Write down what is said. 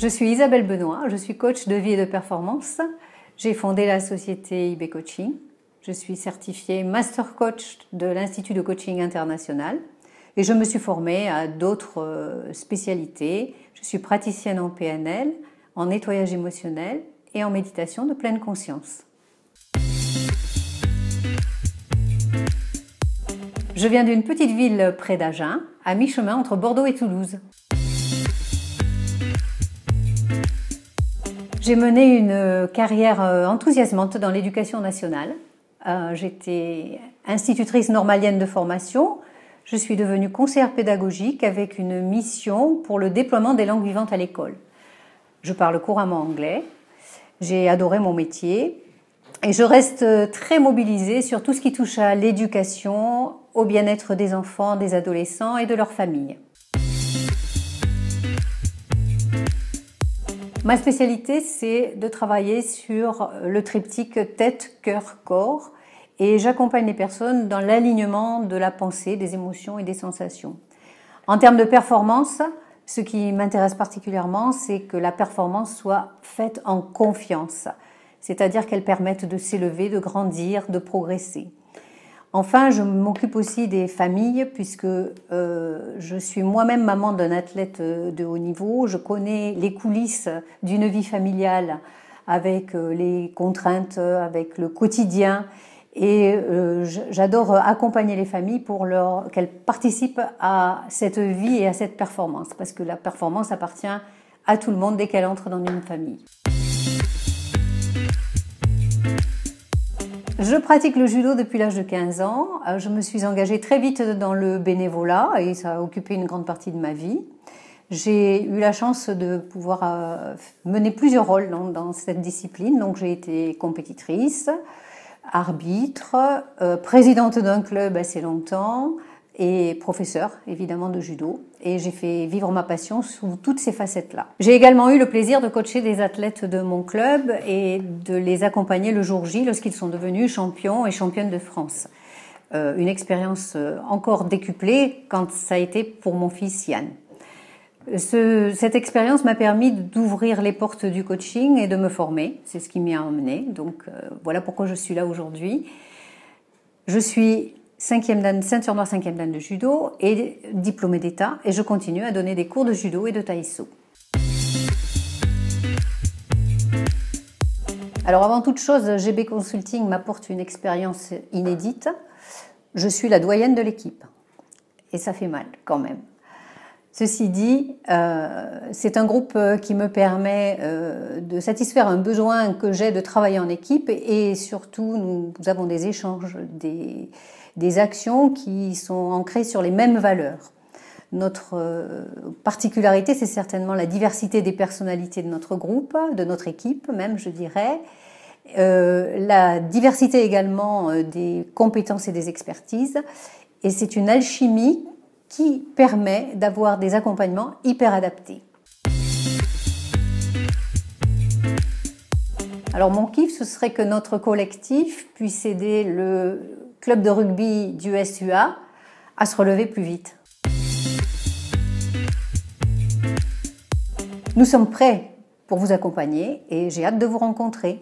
Je suis Isabelle Benoît, je suis coach de vie et de performance. J'ai fondé la société IB Coaching. Je suis certifiée Master Coach de l'Institut de Coaching International et je me suis formée à d'autres spécialités. Je suis praticienne en PNL, en nettoyage émotionnel et en méditation de pleine conscience. Je viens d'une petite ville près d'Agen, à mi-chemin entre Bordeaux et Toulouse. J'ai mené une carrière enthousiasmante dans l'éducation nationale. J'étais institutrice normalienne de formation. Je suis devenue conseillère pédagogique avec une mission pour le déploiement des langues vivantes à l'école. Je parle couramment anglais. J'ai adoré mon métier et je reste très mobilisée sur tout ce qui touche à l'éducation, au bien-être des enfants, des adolescents et de leurs familles. Ma spécialité, c'est de travailler sur le triptyque tête, cœur, corps et j'accompagne les personnes dans l'alignement de la pensée, des émotions et des sensations. En termes de performance, ce qui m'intéresse particulièrement, c'est que la performance soit faite en confiance, c'est-à-dire qu'elle permette de s'élever, de grandir, de progresser. Enfin, je m'occupe aussi des familles puisque je suis moi-même maman d'un athlète de haut niveau. Je connais les coulisses d'une vie familiale avec les contraintes, avec le quotidien et j'adore accompagner les familles pour qu'elles participent à cette vie et à cette performance parce que la performance appartient à tout le monde dès qu'elle entre dans une famille. Je pratique le judo depuis l'âge de 15 ans. Je me suis engagée très vite dans le bénévolat et ça a occupé une grande partie de ma vie. J'ai eu la chance de pouvoir mener plusieurs rôles dans cette discipline. Donc j'ai été compétitrice, arbitre, présidente d'un club assez longtemps et professeure évidemment de judo. Et j'ai fait vivre ma passion sous toutes ces facettes-là. J'ai également eu le plaisir de coacher des athlètes de mon club et de les accompagner le jour J lorsqu'ils sont devenus champions et championnes de France. Une expérience encore décuplée quand ça a été pour mon fils Yann. Cette expérience m'a permis d'ouvrir les portes du coaching et de me former. C'est ce qui m'y a emmené. Donc voilà pourquoi je suis là aujourd'hui. Je suis ceinture noire 5e dan de judo et diplômée d'État et je continue à donner des cours de judo et de taïso. Alors avant toute chose, GB Consulting m'apporte une expérience inédite. Je suis la doyenne de l'équipe et ça fait mal quand même. Ceci dit, c'est un groupe qui me permet de satisfaire un besoin que j'ai de travailler en équipe et surtout nous avons des échanges, des actions qui sont ancrées sur les mêmes valeurs. Notre particularité, c'est certainement la diversité des personnalités de notre groupe, de notre équipe même, je dirais. La diversité également des compétences et des expertises. Et c'est une alchimie qui permet d'avoir des accompagnements hyper adaptés. Alors mon kiff, ce serait que notre collectif puisse aider le club de rugby du SUA à se relever plus vite. Nous sommes prêts pour vous accompagner et j'ai hâte de vous rencontrer.